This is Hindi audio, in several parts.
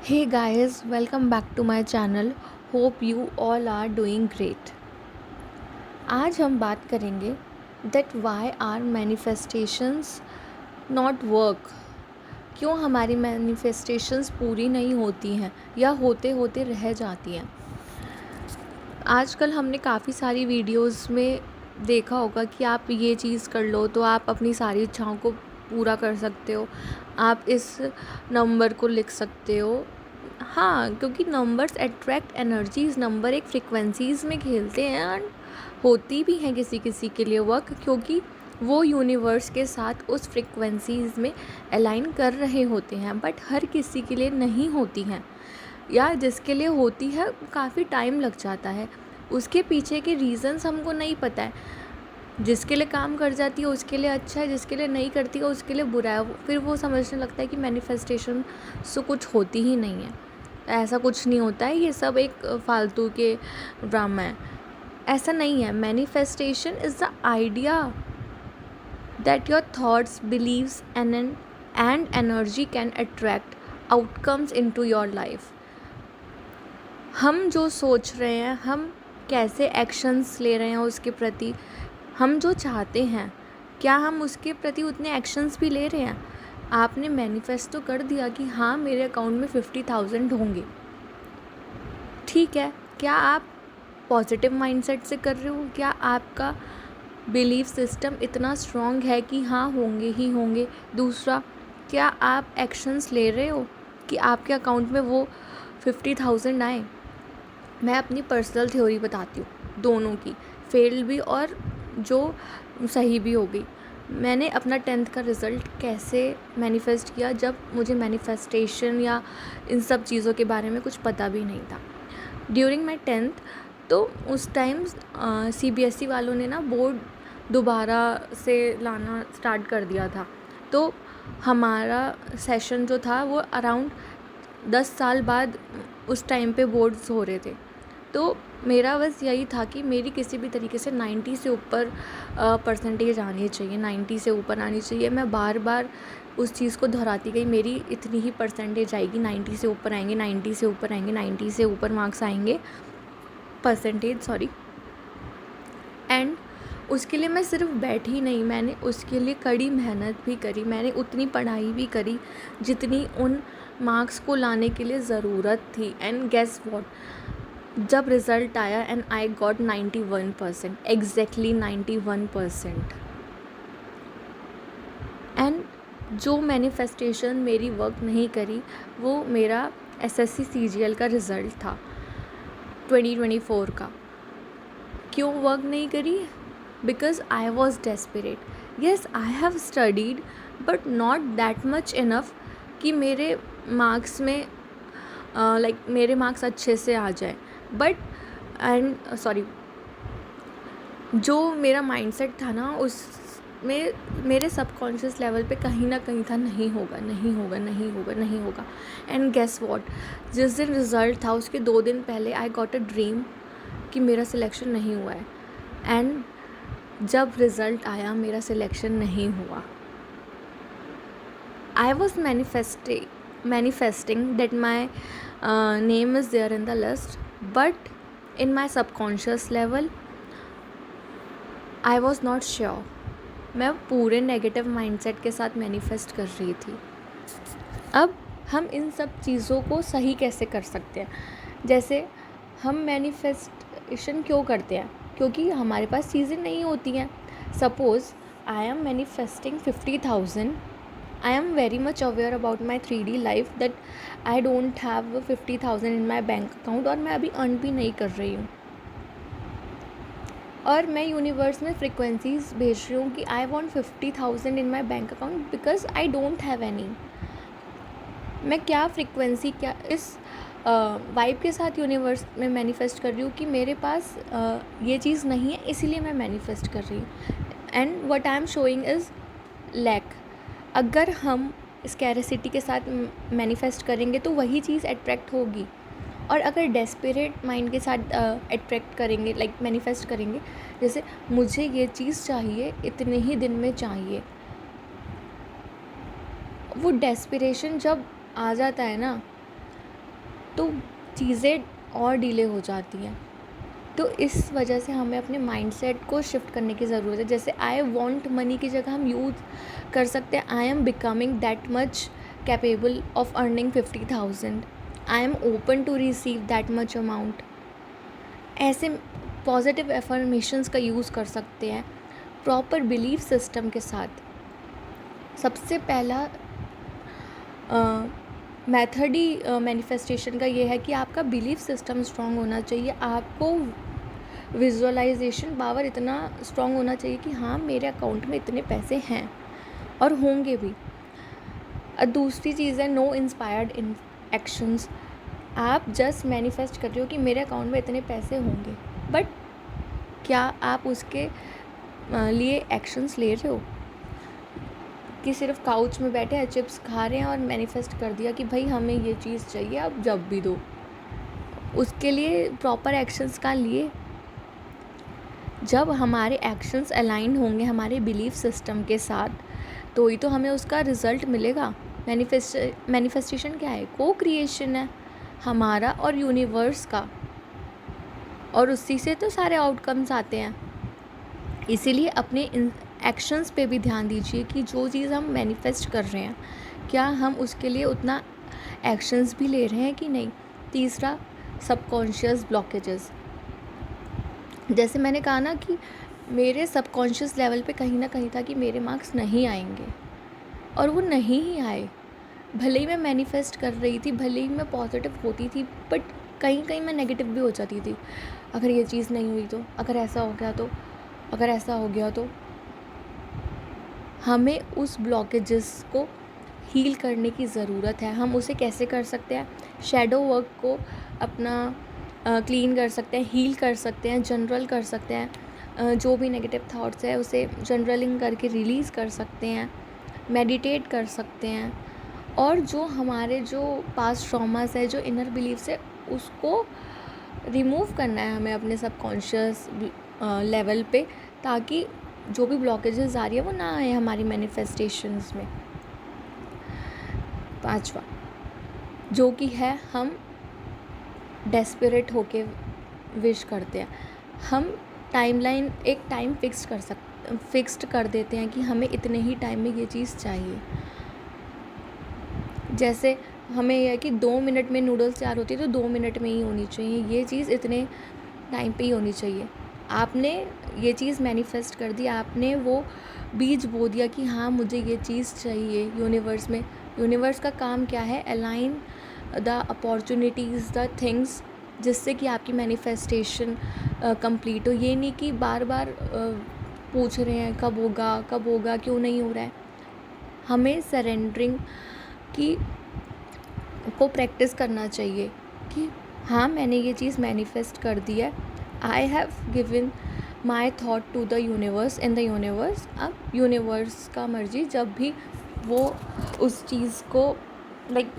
Hey guys, welcome back to my channel. Hope you all are doing great. आज हम बात करेंगे that why are manifestations not work. क्यों हमारी manifestations पूरी नहीं होती हैं या होते होते रह जाती हैं. आजकल हमने काफ़ी सारी वीडियोस में देखा होगा कि आप ये चीज़ कर लो तो आप अपनी सारी इच्छाओं को पूरा कर सकते हो. आप इस नंबर को लिख सकते हो. हाँ, क्योंकि नंबर्स अट्रैक्ट एनर्जीज. नंबर एक फ्रिक्वेंसीज़ में खेलते हैं एंड होती भी हैं किसी किसी के लिए वर्क, क्योंकि वो यूनिवर्स के साथ उस फ्रिक्वेंसीज़ में अलाइन कर रहे होते हैं. बट हर किसी के लिए नहीं होती हैं, या जिसके लिए होती है काफ़ी टाइम लग जाता है. उसके पीछे के रीज़न्स हमको नहीं पता है. जिसके लिए काम कर जाती है उसके लिए अच्छा है, जिसके लिए नहीं करती है उसके लिए बुरा है. फिर वो समझने लगता है कि मैनिफेस्टेशन से कुछ होती ही नहीं है. ऐसा कुछ नहीं होता है, ये सब एक फालतू के ड्रामा है. ऐसा नहीं है. Manifestation is the idea that your thoughts, beliefs and energy can attract outcomes into your life. हम जो सोच रहे हैं, हम कैसे एक्शंस ले रहे हैं उसके प्रति, हम जो चाहते हैं क्या हम उसके प्रति उतने एक्शंस भी ले रहे हैं. आपने मैनिफेस्ट तो कर दिया कि हाँ मेरे अकाउंट में 50,000 होंगे. ठीक है, क्या आप पॉजिटिव माइंडसेट से कर रहे हो? क्या आपका बिलीफ सिस्टम इतना स्ट्रॉन्ग है कि हाँ होंगे ही होंगे? दूसरा, क्या आप एक्शंस ले रहे हो कि आपके अकाउंट में वो 50,000 आए? मैं अपनी पर्सनल थ्योरी बताती हूँ, दोनों की, फेल भी और जो सही भी हो गई. मैंने अपना 10th का रिज़ल्ट कैसे मैनिफेस्ट किया, जब मुझे मैनिफेस्टेशन या इन सब चीज़ों के बारे में कुछ पता भी नहीं था. ड्यूरिंग माई 10th, तो उस टाइम CBSE वालों ने ना बोर्ड दोबारा से लाना स्टार्ट कर दिया था. तो हमारा सेशन जो था वो अराउंड 10 साल बाद उस टाइम पे बोर्ड्स हो रहे थे. तो मेरा बस यही था कि मेरी किसी भी तरीके से 90 से ऊपर परसेंटेज आनी चाहिए, 90 से ऊपर आनी चाहिए. मैं बार बार उस चीज़ को दोहराती गई, मेरी इतनी ही परसेंटेज आएगी, 90 से ऊपर आएंगे, 90 से ऊपर आएंगे, 90 से ऊपर मार्क्स आएंगे, परसेंटेज सॉरी. एंड उसके लिए मैं सिर्फ बैठी नहीं, मैंने उसके लिए कड़ी मेहनत भी करी. मैंने उतनी पढ़ाई भी करी जितनी उन मार्क्स को लाने के लिए ज़रूरत थी. एंड गेस व्हाट, जब रिज़ल्ट आया and I got 91%, exactly 91%. And जो मैनिफेस्टेशन मेरी वर्क नहीं करी वो मेरा SSC CGL का रिज़ल्ट था 2024 का. क्यों वर्क नहीं करी? Because I was desperate. Yes, I have studied but not that much enough कि मेरे मार्क्स में मेरे मार्क्स अच्छे से आ जाए. बट एंड सॉरी, जो मेरा माइंडसेट था ना उसमें मेरे सबकॉन्शियस लेवल पे कहीं ना कहीं था, नहीं होगा, नहीं होगा, नहीं होगा, नहीं होगा. एंड गेस व्हाट, जिस दिन रिज़ल्ट था उसके 2 दिन पहले आई गॉट अ ड्रीम कि मेरा सिलेक्शन नहीं हुआ है. एंड जब रिज़ल्ट आया मेरा सिलेक्शन नहीं हुआ. I was manifesting that my name is there in the list, but in my subconscious level I was not sure. मैं पूरे नेगेटिव माइंडसेट के साथ मैनिफेस्ट कर रही थी. अब हम इन सब चीज़ों को सही कैसे कर सकते हैं? जैसे हम मैनिफेस्टेशन क्यों करते हैं? क्योंकि हमारे पास चीज़ें नहीं होती हैं. Suppose I am manifesting 50,000. I am very much aware about my 3D life that I don't have 50,000 in my bank account, और मैं अभी अर्न भी नहीं कर रही हूँ. और मैं यूनिवर्स में फ्रिक्वेंसीज भेज रही हूँ कि I want 50,000 in my bank account because I don't have any. मैं क्या फ्रिक्वेंसी, क्या इस वाइब के साथ यूनिवर्स में मैनिफेस्ट कर रही हूँ कि मेरे पास ये चीज़ नहीं है, इसीलिए मैं मैनिफेस्ट कर रही हूँ. And what I am showing is lack. अगर हम स्कैरेसिटी के साथ मैनिफेस्ट करेंगे तो वही चीज़ अट्रैक्ट होगी. और अगर डेस्परेट माइंड के साथ अट्रैक्ट करेंगे, मैनिफेस्ट करेंगे, जैसे मुझे ये चीज़ चाहिए, इतने ही दिन में चाहिए, वो डेस्परेशन जब आ जाता है ना, तो चीज़ें और डिले हो जाती हैं। तो इस वजह से हमें अपने माइंडसेट को शिफ्ट करने की ज़रूरत है। जैसे आई वांट मनी की जगह हम यूज़ कर सकते हैं I am becoming that much capable of earning 50,000, I am open to receive that much amount. ऐसे पॉजिटिव एफर्मेशंस का यूज़ कर सकते हैं प्रॉपर बिलीफ सिस्टम के साथ। सबसे पहला मेथड ही मैनिफेस्टेशन का ये है कि आपका बिलीफ सिस्टम स्ट्रॉन्ग होना चाहिए। आपको विजुअलाइजेशन पावर इतना स्ट्रॉन्ग होना चाहिए कि हाँ मेरे अकाउंट में इतने पैसे हैं और होंगे भी। दूसरी चीज़ है नो इंस्पायर्ड इन एक्शंस। आप जस्ट मैनिफेस्ट कर रहे हो कि मेरे अकाउंट में इतने पैसे होंगे, बट क्या आप उसके लिए एक्शंस ले रहे हो? कि सिर्फ काउच में बैठे हैं, चिप्स खा रहे हैं और मैनिफेस्ट कर दिया कि भाई हमें ये चीज़ चाहिए, अब जब भी दो। उसके लिए प्रॉपर एक्शंस का लिए। जब हमारे एक्शंस अलाइन होंगे हमारे बिलीफ सिस्टम के साथ, तो ही तो हमें उसका रिज़ल्ट मिलेगा। मैनिफेस्टेशन क्या है? को क्रिएशन है हमारा और यूनिवर्स का, और उसी से तो सारे आउटकम्स आते हैं। इसीलिए अपने एक्शंस पे भी ध्यान दीजिए कि जो चीज़ हम मैनिफेस्ट कर रहे हैं क्या हम उसके लिए उतना एक्शंस भी ले रहे हैं कि नहीं। तीसरा, सबकॉन्शियस ब्लॉकेजेस। जैसे मैंने कहा ना कि मेरे सबकॉन्शियस लेवल पे कहीं ना कहीं था कि मेरे मार्क्स नहीं आएंगे, और वो नहीं ही आए। भले ही मैं मैनिफेस्ट कर रही थी, भले ही मैं पॉजिटिव होती थी, बट कहीं कहीं मैं नेगेटिव भी हो जाती थी। अगर ये चीज़ नहीं हुई तो, अगर ऐसा हो गया तो, अगर ऐसा हो गया तो। हमें उस ब्लॉकेजेस को हील करने की ज़रूरत है। हम उसे कैसे कर सकते हैं? शैडो वर्क को अपना क्लीन कर सकते हैं, हील कर सकते हैं, जनरल कर सकते हैं। जो भी नेगेटिव थॉट्स है उसे जनरलिंग करके रिलीज़ कर सकते हैं, मेडिटेट कर सकते हैं। और जो हमारे जो पास्ट ट्रॉमास है, जो इनर बिलीव्स है, उसको रिमूव करना है हमें अपने सबकॉन्शियस लेवल पे, ताकि जो भी ब्लॉकेजेस आ रही है वो ना आए हमारी मैनिफेस्टेशंस में। पांचवा जो कि है, हम डेस्परेट होके विश करते हैं। हम टाइमलाइन, एक टाइम फिक्स्ड कर देते हैं कि हमें इतने ही टाइम में ये चीज़ चाहिए। जैसे हमें यह है कि 2 मिनट में नूडल्स तैयार होती है तो 2 मिनट में ही होनी चाहिए, ये चीज़ इतने टाइम पे ही होनी चाहिए। आपने ये चीज़ मैनिफेस्ट कर दी, आपने वो बीज बो दिया कि हाँ मुझे ये चीज़ चाहिए यूनिवर्स में। यूनिवर्स का काम क्या है? Align the opportunities, the things, जिससे कि आपकी मैनिफेस्टेशन कंप्लीट हो। ये नहीं कि बार बार पूछ रहे हैं कब होगा कब होगा, क्यों नहीं हो रहा है। हमें सरेंडरिंग की को प्रैक्टिस करना चाहिए कि हाँ मैंने ये चीज़ मैनिफेस्ट कर दी है, I have given my thought to the universe, in the universe. अब यूनिवर्स का मर्जी, जब भी वो उस चीज़ को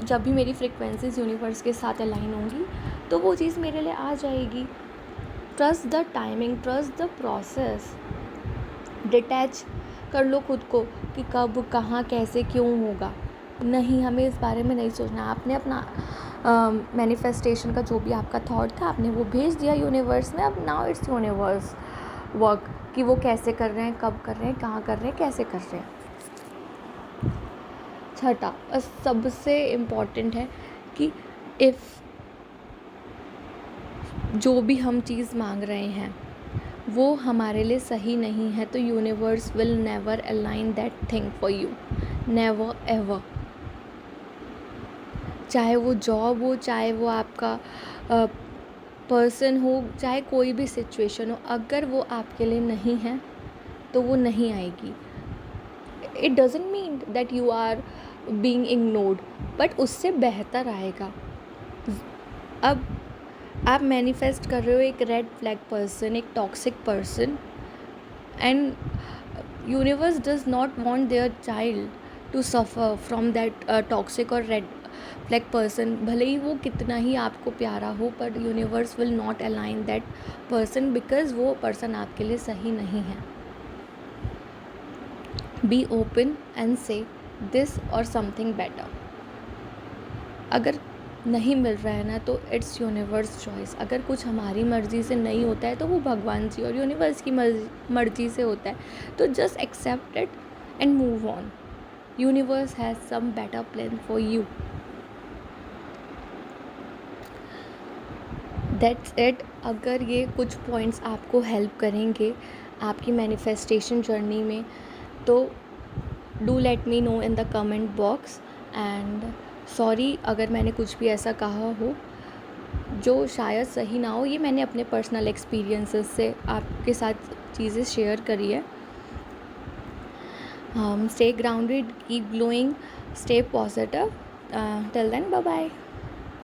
जब भी मेरी फ्रिक्वेंसीज यूनिवर्स के साथ अलाइन होंगी तो वो चीज़ मेरे लिए आ जाएगी। Trust the timing, trust the process. Detach कर लो खुद को कि कब कहाँ कैसे क्यों होगा। नहीं, हमें इस बारे में नहीं सोचना। आपने अपना मैनिफेस्टेशन का जो भी आपका थॉट था आपने वो भेज दिया यूनिवर्स में। अब नाउ इट्स यूनिवर्स वर्क कि वो कैसे कर रहे हैं, कब कर रहे हैं, कहाँ कर रहे हैं, कैसे कर रहे हैं। छठा सबसे इम्पॉर्टेंट है कि इफ़ जो भी हम चीज़ मांग रहे हैं वो हमारे लिए सही नहीं है तो universe will never align that thing for you, never ever. चाहे वो जॉब हो, चाहे वो आपका पर्सन हो, चाहे कोई भी सिचुएशन हो, अगर वो आपके लिए नहीं है तो वो नहीं आएगी। It doesn't mean that you are being ignored, but उससे बेहतर आएगा। अब आप मैनिफेस्ट कर रहे हो एक रेड फ्लैग पर्सन, एक toxic person, and universe does not want their child to suffer from that toxic और रेड फ्लैग पर्सन। भले ही वो कितना ही आपको प्यारा हो, पर universe will not align that person because वो पर्सन आपके लिए सही नहीं है। Be open and say this or something better. अगर नहीं मिल रहा है ना, तो इट्स यूनिवर्स चॉइस। अगर कुछ हमारी मर्ज़ी से नहीं होता है तो वो भगवान जी और यूनिवर्स की मर्ज़ी से होता है। तो just accept it and move on. Universe has some better plan for you. That's it. अगर ये कुछ पॉइंट्स आपको हेल्प करेंगे आपकी मैनिफेस्टेशन जर्नी में, तो do let me know in the comment box. And sorry अगर मैंने कुछ भी ऐसा कहा हो जो शायद सही ना हो। ये मैंने अपने पर्सनल एक्सपीरियंसेस से आपके साथ चीज़ें शेयर करी है। Stay grounded, keep glowing, stay positive. Till then, bye bye.